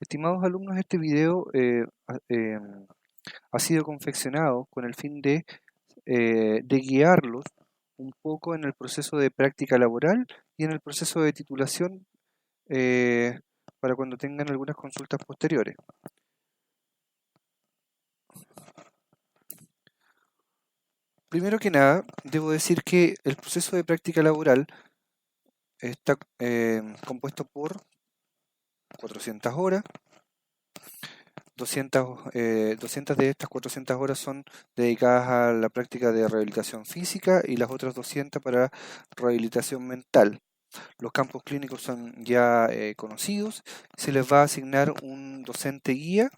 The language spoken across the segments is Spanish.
Estimados alumnos, este video ha sido confeccionado con el fin de guiarlos un poco en el proceso de práctica laboral y en el proceso de titulación eh, para cuando tengan algunas consultas posteriores. Primero que nada, debo decir que el proceso de práctica laboral está compuesto por 400 horas. 200 de estas 400 horas son dedicadas a la práctica de rehabilitación física y las otras 200 para rehabilitación mental. Los campos clínicos son ya conocidos. Se les va a asignar un docente guía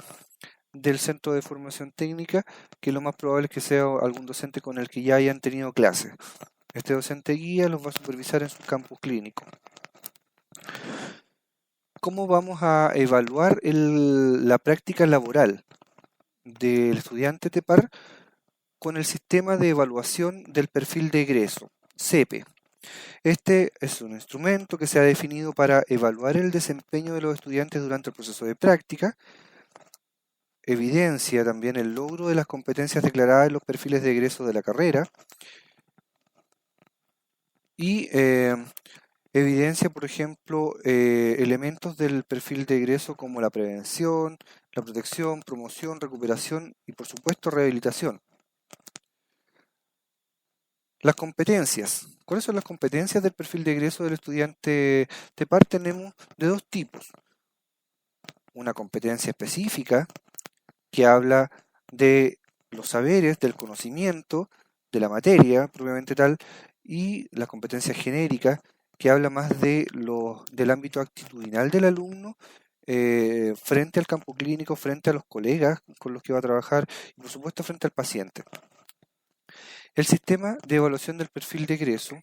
del centro de formación técnica, que lo más probable es que sea algún docente con el que ya hayan tenido clases. Este docente guía los va a supervisar en sus campus clínicos. ¿Cómo vamos a evaluar la práctica laboral del estudiante TEPAR? Con el sistema de evaluación del perfil de egreso, CEPE. Este es un instrumento que se ha definido para evaluar el desempeño de los estudiantes durante el proceso de práctica. Evidencia también el logro de las competencias declaradas en los perfiles de egreso de la carrera. Y evidencia, por ejemplo, elementos del perfil de egreso como la prevención, la protección, promoción, recuperación y, por supuesto, rehabilitación. Las competencias. ¿Cuáles son las competencias del perfil de egreso del estudiante TEPAR? Tenemos de dos tipos. Una competencia específica que habla de los saberes, del conocimiento, de la materia propiamente tal, y la competencia genérica que habla más del ámbito actitudinal del alumno frente al campo clínico, frente a los colegas con los que va a trabajar y por supuesto frente al paciente. El sistema de evaluación del perfil de egreso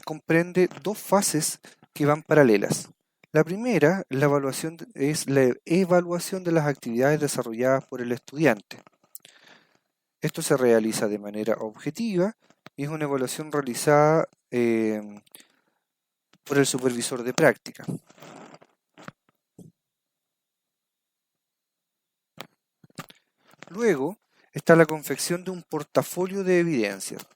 comprende dos fases que van paralelas. La primera, es la evaluación de las actividades desarrolladas por el estudiante. Esto se realiza de manera objetiva y es una evaluación realizada por el supervisor de práctica. Luego está la confección de un portafolio de evidencias.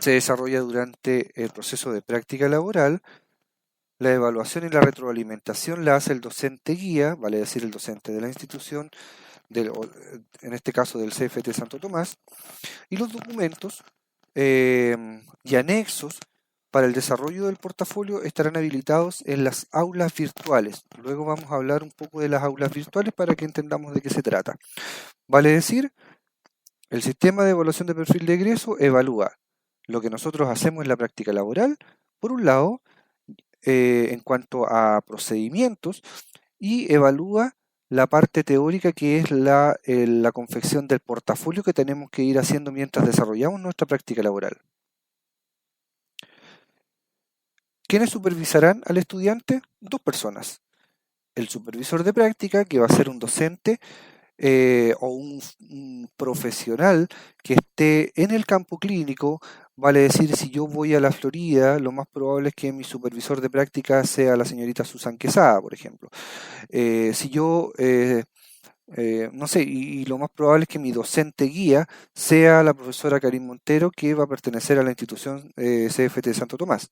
Se desarrolla durante el proceso de práctica laboral. La evaluación y la retroalimentación la hace el docente guía, vale decir el docente de la institución, en este caso del CFT Santo Tomás, y los documentos y anexos para el desarrollo del portafolio estarán habilitados en las aulas virtuales. Luego vamos a hablar un poco de las aulas virtuales para que entendamos de qué se trata. Vale decir, el sistema de evaluación de perfil de egreso evalúa lo que nosotros hacemos en la práctica laboral, por un lado, en cuanto a procedimientos, y evalúa la parte teórica que es la confección del portafolio que tenemos que ir haciendo mientras desarrollamos nuestra práctica laboral. ¿Quiénes supervisarán al estudiante? Dos personas. El supervisor de práctica, que va a ser un docente o un profesional que esté en el campo clínico. Vale decir, si yo voy a la Florida, lo más probable es que mi supervisor de práctica sea la señorita Susan Quesada, por ejemplo. Si yo, no sé, y lo más probable es que mi docente guía sea la profesora Karin Montero, que va a pertenecer a la institución CFT Santo Tomás.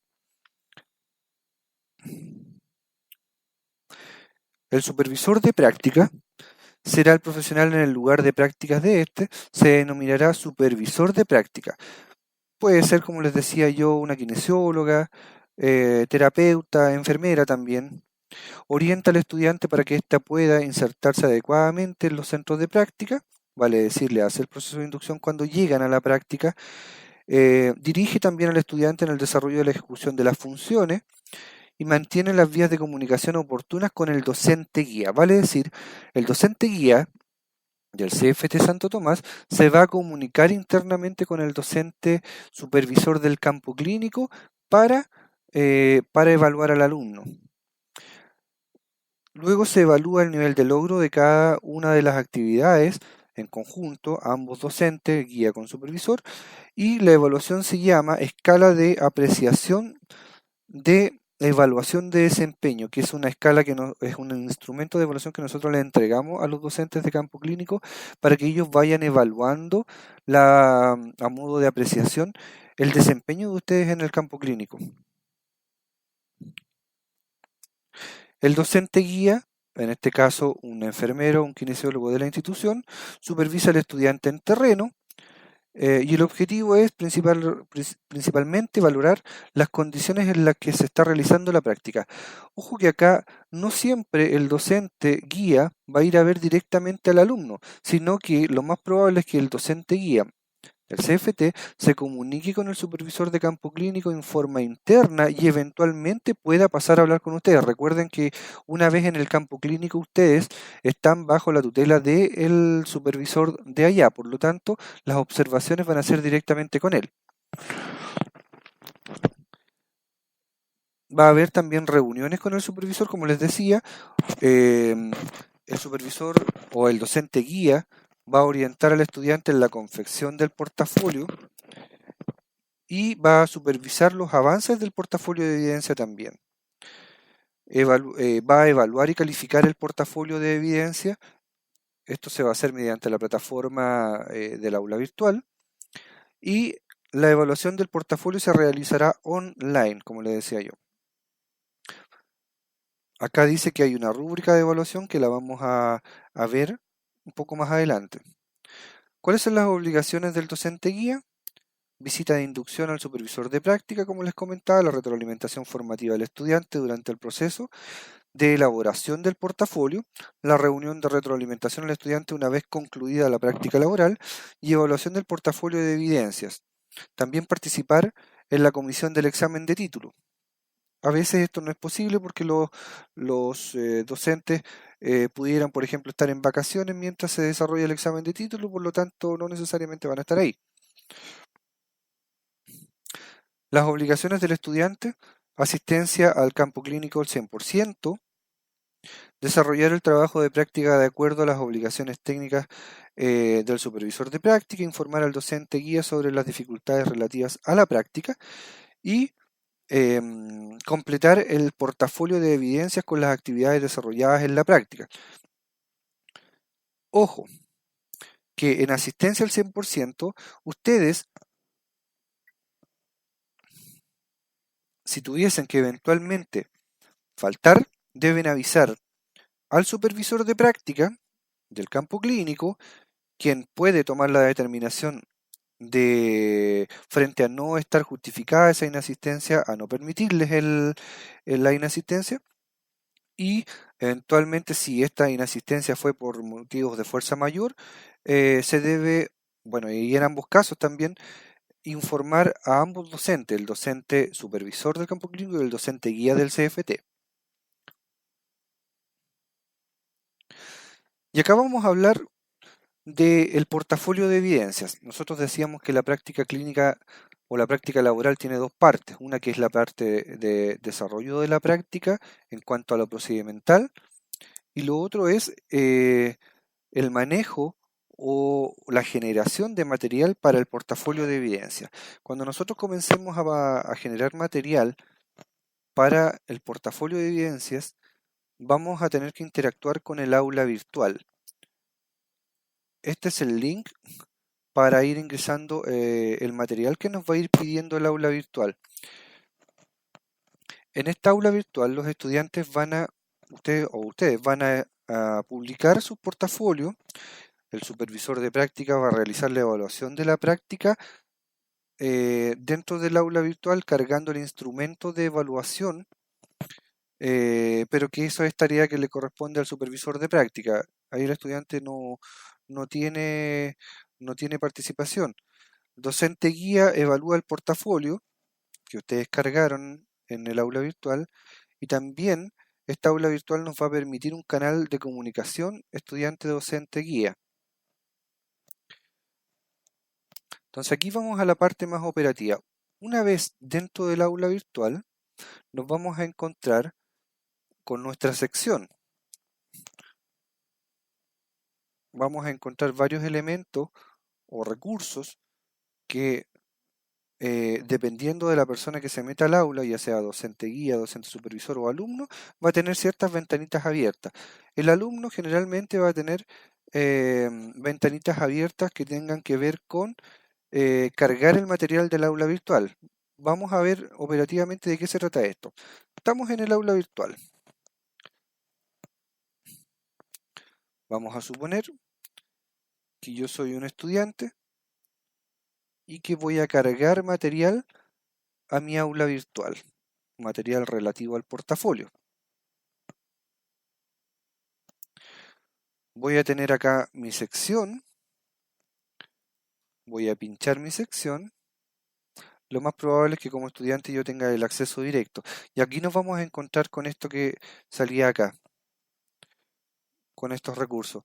El supervisor de práctica será el profesional en el lugar de prácticas de este, se denominará supervisor de práctica. Puede ser, como les decía yo, una kinesióloga, terapeuta, enfermera también. Orienta al estudiante para que ésta pueda insertarse adecuadamente en los centros de práctica, vale decirle, hace el proceso de inducción cuando llegan a la práctica. Dirige también al estudiante en el desarrollo de la ejecución de las funciones y mantiene las vías de comunicación oportunas con el docente guía. Vale decir, el docente guía del CFT Santo Tomás se va a comunicar internamente con el docente supervisor del campo clínico para evaluar al alumno. Luego se evalúa el nivel de logro de cada una de las actividades en conjunto, ambos docentes, guía con supervisor, y la evaluación se llama escala de apreciación de evaluación de desempeño, que es una escala es un instrumento de evaluación que nosotros le entregamos a los docentes de campo clínico para que ellos vayan evaluando a modo de apreciación el desempeño de ustedes en el campo clínico. El docente guía, en este caso un enfermero o un kinesiólogo de la institución, supervisa al estudiante en terreno. Y el objetivo es principalmente valorar las condiciones en las que se está realizando la práctica. Ojo que acá no siempre el docente guía va a ir a ver directamente al alumno, sino que lo más probable es que el docente guía, el CFT, se comunique con el supervisor de campo clínico en forma interna y eventualmente pueda pasar a hablar con ustedes. Recuerden que una vez en el campo clínico ustedes están bajo la tutela del supervisor de allá, por lo tanto las observaciones van a ser directamente con él. Va a haber también reuniones con el supervisor, como les decía. El supervisor o el docente guía va a orientar al estudiante en la confección del portafolio y va a supervisar los avances del portafolio de evidencia también. Va a evaluar y calificar el portafolio de evidencia. Esto se va a hacer mediante la plataforma del aula virtual. Y la evaluación del portafolio se realizará online, como le decía yo. Acá dice que hay una rúbrica de evaluación que la vamos a ver un poco más adelante. ¿Cuáles son las obligaciones del docente guía? Visita de inducción al supervisor de práctica, como les comentaba, la retroalimentación formativa del estudiante durante el proceso de elaboración del portafolio, la reunión de retroalimentación al estudiante una vez concluida la práctica laboral y evaluación del portafolio de evidencias. También participar en la comisión del examen de título. A veces esto no es posible porque los docentes pudieran, por ejemplo, estar en vacaciones mientras se desarrolla el examen de título, por lo tanto no necesariamente van a estar ahí. Las obligaciones del estudiante: asistencia al campo clínico al 100%, desarrollar el trabajo de práctica de acuerdo a las obligaciones técnicas del supervisor de práctica, informar al docente guía sobre las dificultades relativas a la práctica y completar el portafolio de evidencias con las actividades desarrolladas en la práctica. Ojo, que en asistencia al 100%, ustedes, si tuviesen que eventualmente faltar, deben avisar al supervisor de práctica del campo clínico, quien puede tomar la determinación de, frente a no estar justificada esa inasistencia, a no permitirles la inasistencia, y eventualmente si esta inasistencia fue por motivos de fuerza mayor, se debe, bueno, y en ambos casos también, informar a ambos docentes, el docente supervisor del campo clínico y el docente guía del CFT. Y acá vamos a hablar del portafolio de evidencias. Nosotros decíamos que la práctica clínica o la práctica laboral tiene dos partes. Una que es la parte de desarrollo de la práctica en cuanto a lo procedimental, y lo otro es el manejo o la generación de material para el portafolio de evidencia. Cuando nosotros comencemos a generar material para el portafolio de evidencias, vamos a tener que interactuar con el aula virtual. Este es el link para ir ingresando el material que nos va a ir pidiendo el aula virtual. En esta aula virtual los estudiantes ustedes van a publicar su portafolio. El supervisor de práctica va a realizar la evaluación de la práctica dentro del aula virtual cargando el instrumento de evaluación, pero que eso es tarea que le corresponde al supervisor de práctica. Ahí el estudiante no tiene, no tiene participación. El docente guía evalúa el portafolio que ustedes cargaron en el aula virtual, y también esta aula virtual nos va a permitir un canal de comunicación estudiante-docente guía. Entonces aquí vamos a la parte más operativa. Una vez dentro del aula virtual, nos vamos a encontrar con nuestra sección. Vamos a encontrar varios elementos o recursos que dependiendo de la persona que se meta al aula, ya sea docente guía, docente supervisor o alumno, va a tener ciertas ventanitas abiertas. El alumno generalmente va a tener ventanitas abiertas que tengan que ver con cargar el material del aula virtual. Vamos a ver operativamente de qué se trata esto. Estamos en el aula virtual. Vamos a suponer que yo soy un estudiante y que voy a cargar material a mi aula virtual, material relativo al portafolio. Voy a tener acá mi sección, voy a pinchar mi sección. Lo más probable es que como estudiante yo tenga el acceso directo. Y aquí nos vamos a encontrar con esto que salía acá, con estos recursos.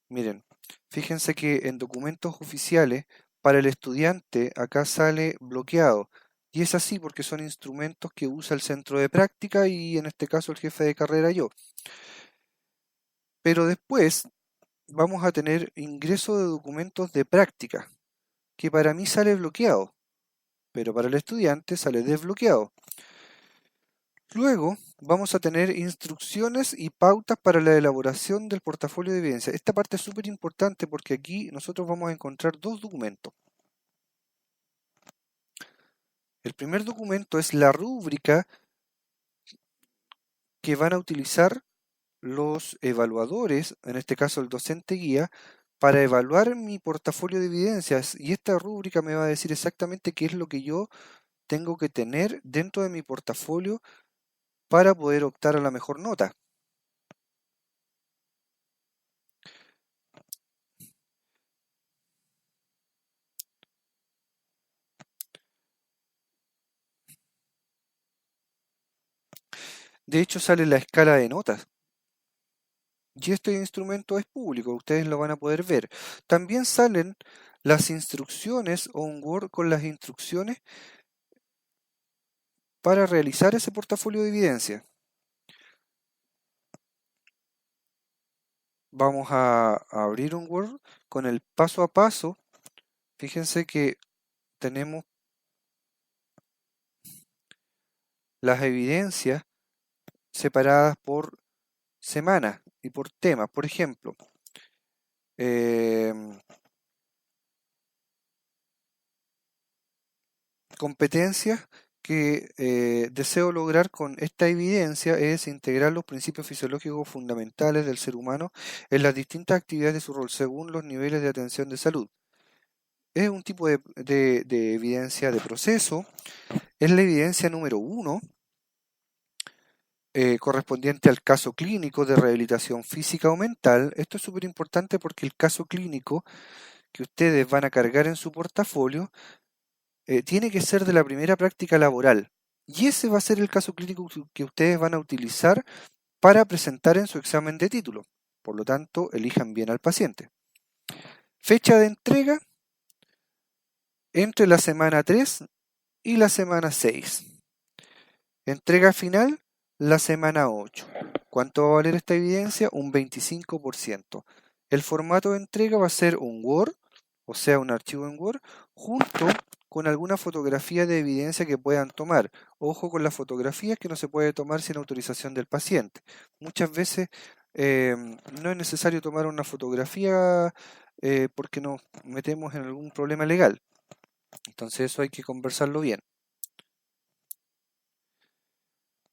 Miren, fíjense que en documentos oficiales para el estudiante acá sale bloqueado. Y es así porque son instrumentos que usa el centro de práctica y en este caso el jefe de carrera yo. Pero después vamos a tener ingreso de documentos de práctica, que para mí sale bloqueado, pero para el estudiante sale desbloqueado. Luego vamos a tener instrucciones y pautas para la elaboración del portafolio de evidencia. Esta parte es súper importante porque aquí nosotros vamos a encontrar dos documentos. El primer documento es la rúbrica que van a utilizar los evaluadores, en este caso el docente guía, para evaluar mi portafolio de evidencias. Y esta rúbrica me va a decir exactamente qué es lo que yo tengo que tener dentro de mi portafolio para poder optar a la mejor nota. De hecho, sale la escala de notas. Y este instrumento es público, ustedes lo van a poder ver. También salen las instrucciones o un Word con las instrucciones para realizar ese portafolio de evidencia. Vamos a abrir un Word con el paso a paso. Fíjense que tenemos las evidencias separadas por semana y por tema. Por ejemplo, competencias que deseo lograr con esta evidencia es integrar los principios fisiológicos fundamentales del ser humano en las distintas actividades de su rol según los niveles de atención de salud. Es un tipo de evidencia de proceso, es la evidencia número 1, correspondiente al caso clínico de rehabilitación física o mental. Esto es súper importante porque el caso clínico que ustedes van a cargar en su portafolio tiene que ser de la primera práctica laboral. Y ese va a ser el caso clínico que ustedes van a utilizar para presentar en su examen de título. Por lo tanto, elijan bien al paciente. Fecha de entrega entre la semana 3 y la semana 6. Entrega final la semana 8. ¿Cuánto va a valer esta evidencia? Un 25%. El formato de entrega va a ser un Word, o sea, un archivo en Word, junto con alguna fotografía de evidencia que puedan tomar. Ojo con las fotografías que no se puede tomar sin autorización del paciente. Muchas veces no es necesario tomar una fotografía porque nos metemos en algún problema legal. Entonces eso hay que conversarlo bien.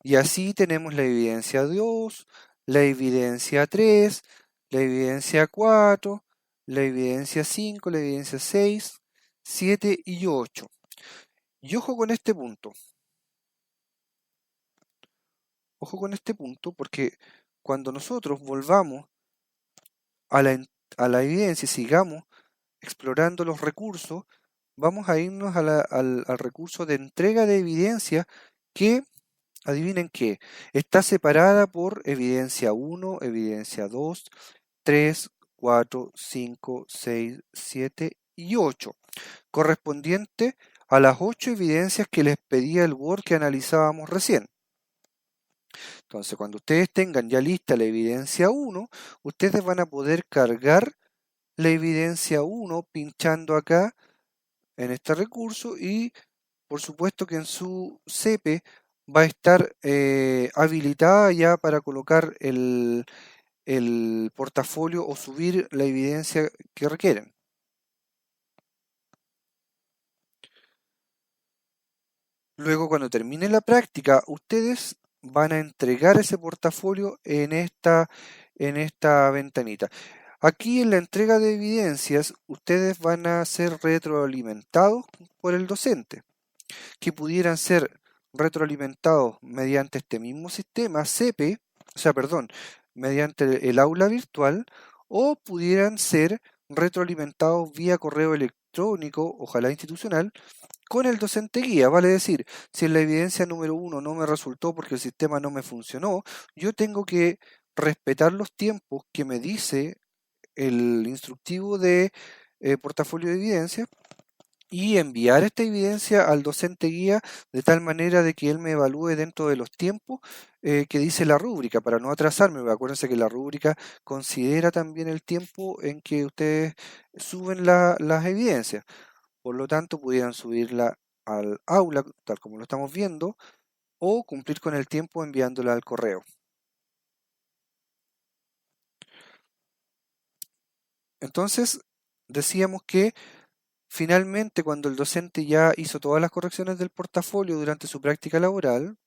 Y así tenemos la evidencia 2, la evidencia 3, la evidencia 4, la evidencia 5, la evidencia 6, 7 y 8. Y ojo con este punto. Ojo con este punto porque cuando nosotros volvamos a la evidencia y sigamos explorando los recursos, vamos a irnos al recurso de entrega de evidencia que, adivinen qué, está separada por evidencia 1, evidencia 2, 3, 4, 5, 6, 7 y 8, correspondiente a las 8 evidencias que les pedía el Word que analizábamos recién. Entonces, cuando ustedes tengan ya lista la evidencia 1, ustedes van a poder cargar la evidencia 1 pinchando acá en este recurso y por supuesto que en su CP va a estar habilitada ya para colocar el portafolio o subir la evidencia que requieren. Luego, cuando termine la práctica, ustedes van a entregar ese portafolio en esta ventanita. Aquí en la entrega de evidencias, ustedes van a ser retroalimentados por el docente, que pudieran ser retroalimentados mediante este mismo sistema CP, o sea, perdón, mediante el aula virtual, o pudieran ser retroalimentados vía correo electrónico, ojalá institucional, con el docente guía. Vale decir, si en la evidencia número 1 no me resultó porque el sistema no me funcionó, yo tengo que respetar los tiempos que me dice el instructivo de portafolio de evidencia y enviar esta evidencia al docente guía de tal manera de que él me evalúe dentro de los tiempos que dice la rúbrica, para no atrasarme. Acuérdense que la rúbrica considera también el tiempo en que ustedes suben las evidencias. Por lo tanto, pudieran subirla al aula, tal como lo estamos viendo, o cumplir con el tiempo enviándola al correo. Entonces, decíamos que finalmente, cuando el docente ya hizo todas las correcciones del portafolio durante su práctica laboral,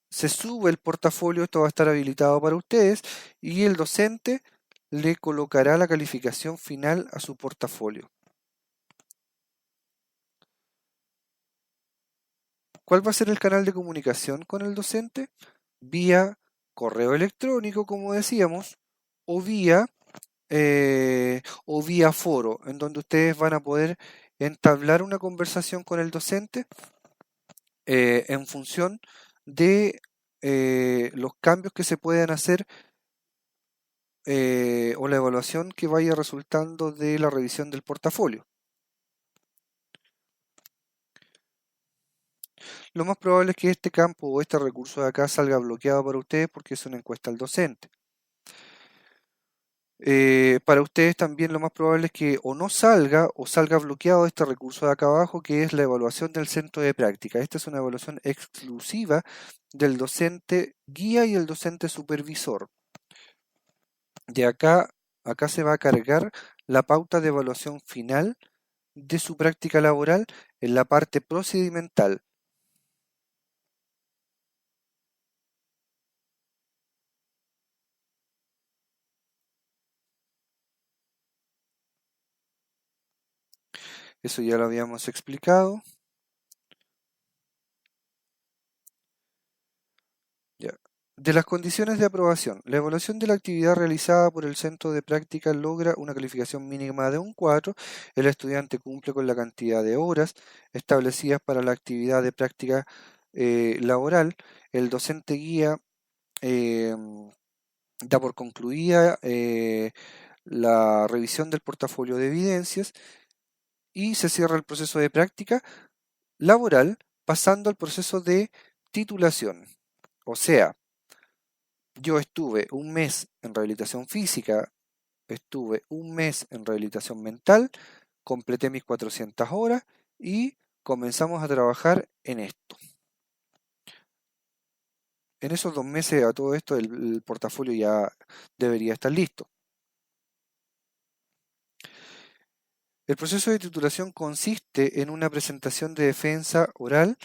se sube el portafolio, esto va a estar habilitado para ustedes, y el docente le colocará la calificación final a su portafolio. ¿Cuál va a ser el canal de comunicación con el docente? Vía correo electrónico, como decíamos, o vía foro, en donde ustedes van a poder entablar una conversación con el docente en función de los cambios que se puedan hacer o la evaluación que vaya resultando de la revisión del portafolio. Lo más probable es que este campo o este recurso de acá salga bloqueado para ustedes porque es una encuesta al docente. Para ustedes también lo más probable es que o no salga o salga bloqueado este recurso de acá abajo, que es la evaluación del centro de práctica. Esta es una evaluación exclusiva del docente guía y el docente supervisor. De acá se va a cargar la pauta de evaluación final de su práctica laboral en la parte procedimental. Eso ya lo habíamos explicado. Ya. De las condiciones de aprobación, la evaluación de la actividad realizada por el centro de práctica logra una calificación mínima de un 4. El estudiante cumple con la cantidad de horas establecidas para la actividad de práctica laboral. El docente guía eh, da por concluida la revisión del portafolio de evidencias y se cierra el proceso de práctica laboral pasando al proceso de titulación. O sea, yo estuve un mes en rehabilitación física, estuve un mes en rehabilitación mental, completé mis 400 horas y comenzamos a trabajar en esto. En esos 2 meses a todo esto el portafolio ya debería estar listo. El proceso de titulación consiste en una presentación de defensa oral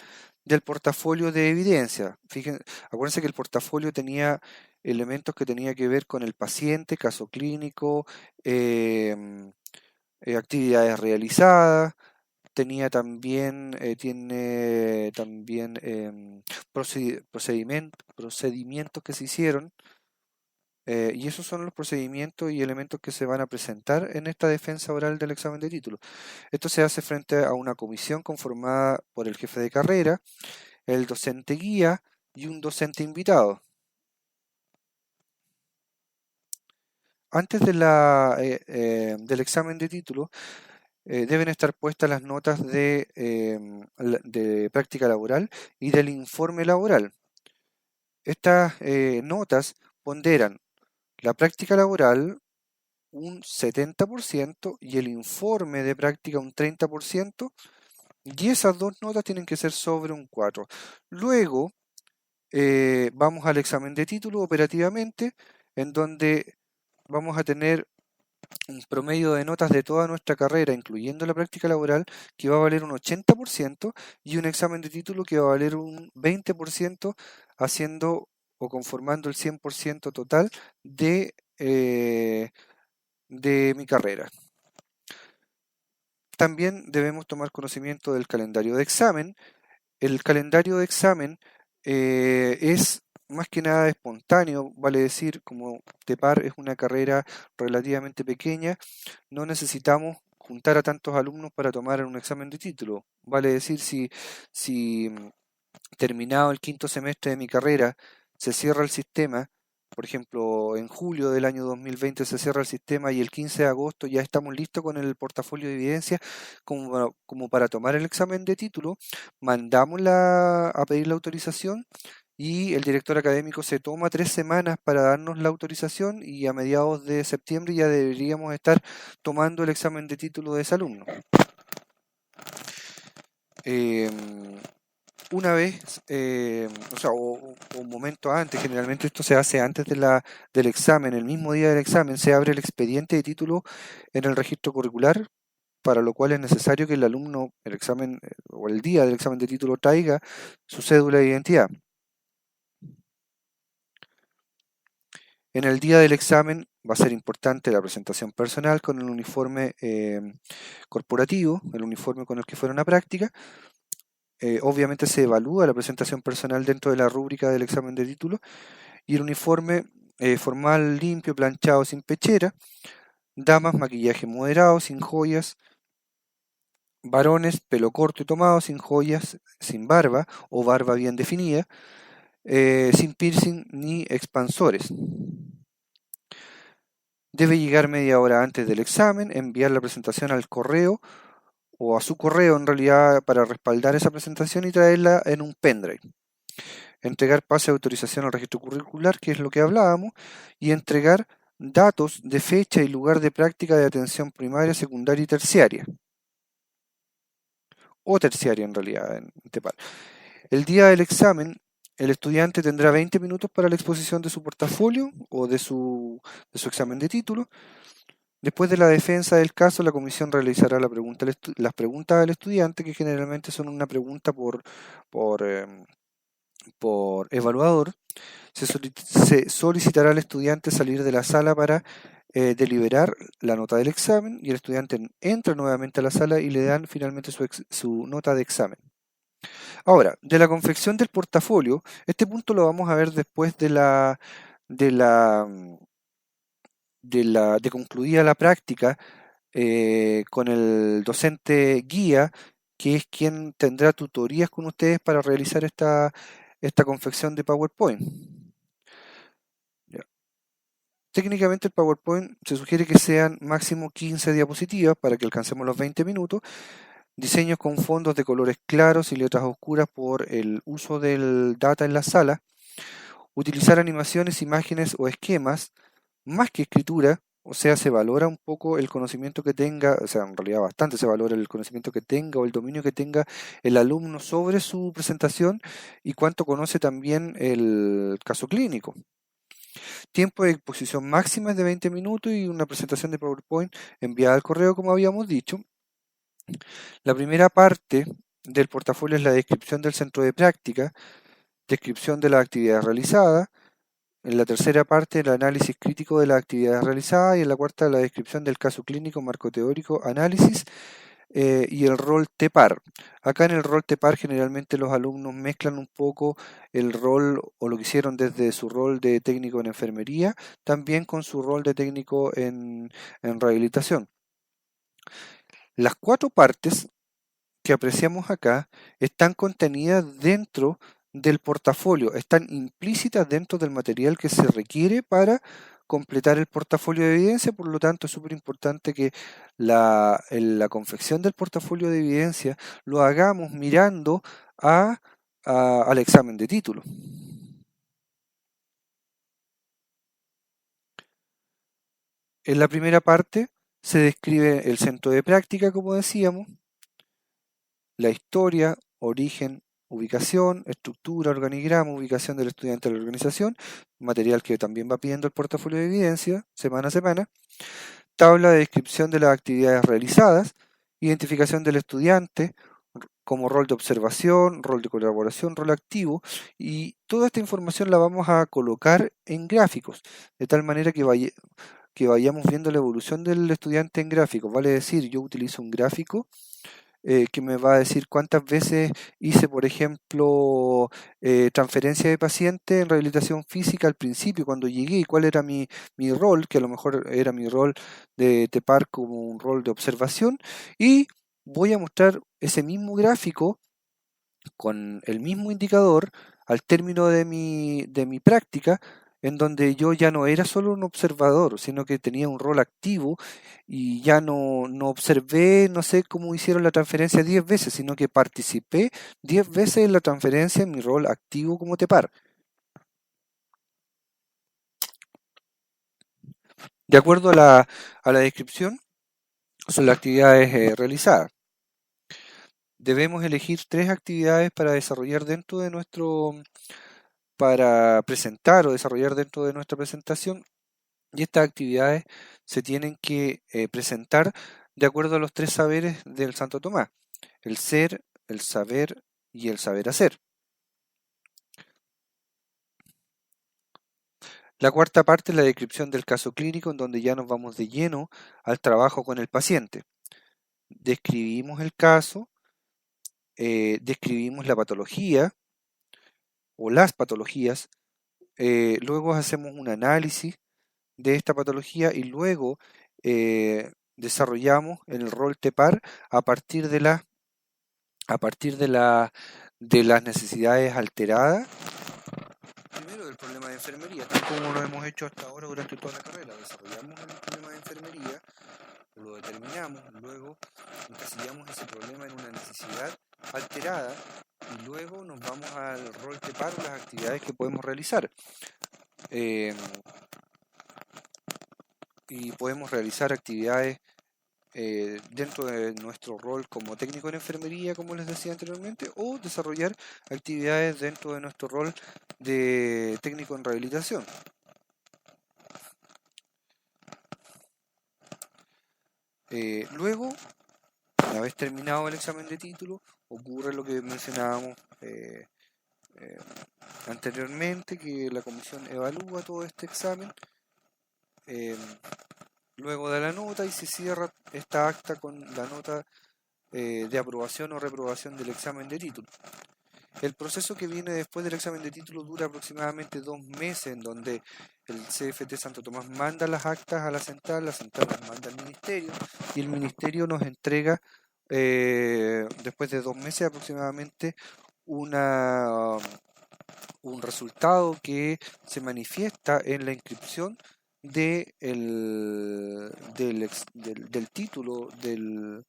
del portafolio de evidencia. Fíjense, acuérdense que el portafolio tenía elementos que tenía que ver con el paciente, caso clínico, actividades realizadas, tiene también procedimientos que se hicieron, y esos son los procedimientos y elementos que se van a presentar en esta defensa oral del examen de título. Esto se hace frente a una comisión conformada por el jefe de carrera, el docente guía y un docente invitado. Antes del examen de título, deben estar puestas las notas de práctica laboral y del informe laboral. Estas notas ponderan la práctica laboral, un 70% y el informe de práctica un 30%, y esas dos notas tienen que ser sobre un 4. Luego vamos al examen de título operativamente, en donde vamos a tener un promedio de notas de toda nuestra carrera, incluyendo la práctica laboral, que va a valer un 80%, y un examen de título que va a valer un 20%, haciendo o conformando el 100% total de mi carrera. También debemos tomar conocimiento del calendario de examen. El calendario de examen es más que nada espontáneo, vale decir, como TEPAR es una carrera relativamente pequeña, no necesitamos juntar a tantos alumnos para tomar un examen de título. Vale decir, si terminado el quinto semestre de mi carrera se cierra el sistema, por ejemplo, en julio del año 2020 se cierra el sistema y el 15 de agosto ya estamos listos con el portafolio de evidencia como para tomar el examen de título, mandamos a pedir la autorización y el director académico se toma 3 semanas para darnos la autorización y a mediados de septiembre ya deberíamos estar tomando el examen de título de ese alumno. Una vez, o un momento antes, generalmente esto se hace antes del examen, el mismo día del examen, se abre el expediente de título en el registro curricular, para lo cual es necesario que el alumno, el examen o el día del examen de título, traiga su cédula de identidad. En el día del examen va a ser importante la presentación personal con el uniforme corporativo, el uniforme con el que fueron a práctica. Obviamente se evalúa la presentación personal dentro de la rúbrica del examen de título y el uniforme formal, limpio, planchado, sin pechera. Damas, maquillaje moderado, sin joyas. Varones, pelo corto y tomado, sin joyas, sin barba o barba bien definida, sin piercing ni expansores. Debe llegar media hora antes del examen, enviar la presentación al correo o a su correo en realidad para respaldar esa presentación y traerla en un pendrive. Entregar pase de autorización al registro curricular, que es lo que hablábamos, y entregar datos de fecha y lugar de práctica de atención primaria, secundaria y terciaria. O terciaria en realidad en TEPAR. El día del examen, el estudiante tendrá 20 minutos para la exposición de su portafolio o de su examen de título. Después de la defensa del caso, la comisión realizará las preguntas al estudiante, que generalmente son una pregunta por evaluador. Se solicitará al estudiante salir de la sala para deliberar la nota del examen y el estudiante entra nuevamente a la sala y le dan finalmente su nota de examen. Ahora, de la confección del portafolio, este punto lo vamos a ver después de concluida la práctica con el docente guía, que es quien tendrá tutorías con ustedes para realizar esta confección de PowerPoint. Ya. Técnicamente el PowerPoint se sugiere que sean máximo 15 diapositivas para que alcancemos los 20 minutos. Diseños con fondos de colores claros y letras oscuras por el uso del data en la sala. Utilizar animaciones, imágenes o esquemas más que escritura, o sea, se valora un poco el conocimiento que tenga, o sea, en realidad bastante se valora el conocimiento que tenga o el dominio que tenga el alumno sobre su presentación y cuánto conoce también el caso clínico. Tiempo de exposición máxima es de 20 minutos y una presentación de PowerPoint enviada al correo, como habíamos dicho. La primera parte del portafolio es la descripción del centro de práctica, descripción de las actividades realizadas. En la tercera parte, el análisis crítico de las actividades realizadas. Y en la cuarta, la descripción del caso clínico, marco teórico, análisis y el rol TEPAR. Acá en el rol TEPAR generalmente los alumnos mezclan un poco el rol o lo que hicieron desde su rol de técnico en enfermería, también con su rol de técnico en rehabilitación. Las 4 partes que apreciamos acá están contenidas dentro del portafolio, están implícitas dentro del material que se requiere para completar el portafolio de evidencia. Por lo tanto, es súper importante que la confección del portafolio de evidencia lo hagamos mirando al examen de título. En la primera parte se describe el centro de práctica, como decíamos, la historia, origen, ubicación, estructura, organigrama, ubicación del estudiante en la organización, material que también va pidiendo el portafolio de evidencia semana a semana, tabla de descripción de las actividades realizadas, identificación del estudiante como rol de observación, rol de colaboración, rol activo, y toda esta información la vamos a colocar en gráficos, de tal manera que vayamos viendo la evolución del estudiante en gráficos. Vale decir, yo utilizo un gráfico que me va a decir cuántas veces hice, por ejemplo, transferencia de paciente en rehabilitación física al principio, cuando llegué, y cuál era mi rol, que a lo mejor era mi rol de TEPAR como un rol de observación, y voy a mostrar ese mismo gráfico con el mismo indicador al término de mi práctica, en donde yo ya no era solo un observador, sino que tenía un rol activo y ya no observé, no sé cómo hicieron la transferencia 10 veces, sino que participé 10 veces en la transferencia en mi rol activo como TEPAR. De acuerdo a la descripción, son las actividades realizadas. Debemos elegir 3 actividades para desarrollar dentro de para presentar o desarrollar dentro de nuestra presentación, y estas actividades se tienen que presentar de acuerdo a los 3 saberes del Santo Tomás: el ser, el saber y el saber hacer. La cuarta parte es la descripción del caso clínico, en donde ya nos vamos de lleno al trabajo con el paciente. Describimos el caso, describimos la patología o las patologías, luego hacemos un análisis de esta patología y luego desarrollamos el rol TEPAR a partir a partir de las necesidades alteradas, primero del problema de enfermería, tal como lo hemos hecho hasta ahora durante toda la carrera. Desarrollamos el problema de enfermería, lo determinamos, luego encasillamos ese problema en una necesidad alterada y luego nos vamos al rol TEPAR, las actividades que podemos realizar. Y podemos realizar actividades dentro de nuestro rol como técnico en enfermería, como les decía anteriormente, o desarrollar actividades dentro de nuestro rol de técnico en rehabilitación. Luego, una vez terminado el examen de título, ocurre lo que mencionábamos anteriormente, que la comisión evalúa todo este examen, luego da la nota y se cierra esta acta con la nota de aprobación o reprobación del examen de título. El proceso que viene después del examen de título dura aproximadamente 2 meses, en donde el CFT Santo Tomás manda las actas a la central las manda al ministerio y el ministerio nos entrega después de 2 meses aproximadamente un resultado que se manifiesta en la inscripción del título del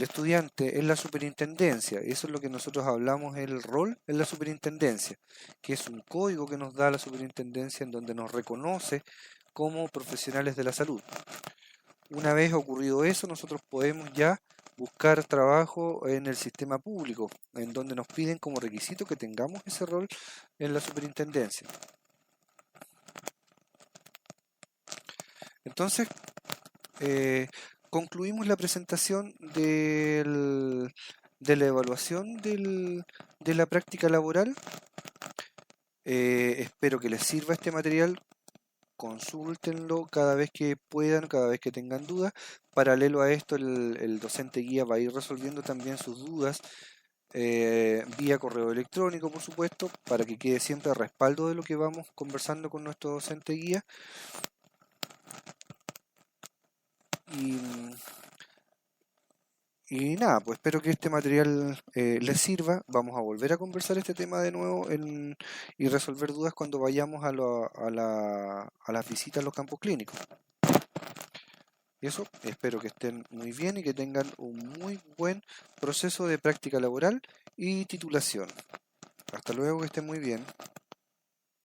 estudiante en la superintendencia. Eso es lo que nosotros hablamos, el rol en la superintendencia, que es un código que nos da la superintendencia en donde nos reconoce como profesionales de la salud. Una vez ocurrido eso, nosotros podemos ya buscar trabajo en el sistema público, en donde nos piden como requisito que tengamos ese rol en la superintendencia. Entonces, concluimos la presentación de la evaluación de la práctica laboral. Espero que les sirva este material. Consúltenlo cada vez que puedan, cada vez que tengan dudas. Paralelo a esto, el docente guía va a ir resolviendo también sus dudas vía correo electrónico, por supuesto, para que quede siempre a respaldo de lo que vamos conversando con nuestro docente guía. Y nada, pues espero que este material les sirva. Vamos a volver a conversar este tema de nuevo y resolver dudas cuando vayamos a las visitas a los campos clínicos. Y eso, espero que estén muy bien y que tengan un muy buen proceso de práctica laboral y titulación. Hasta luego, que estén muy bien.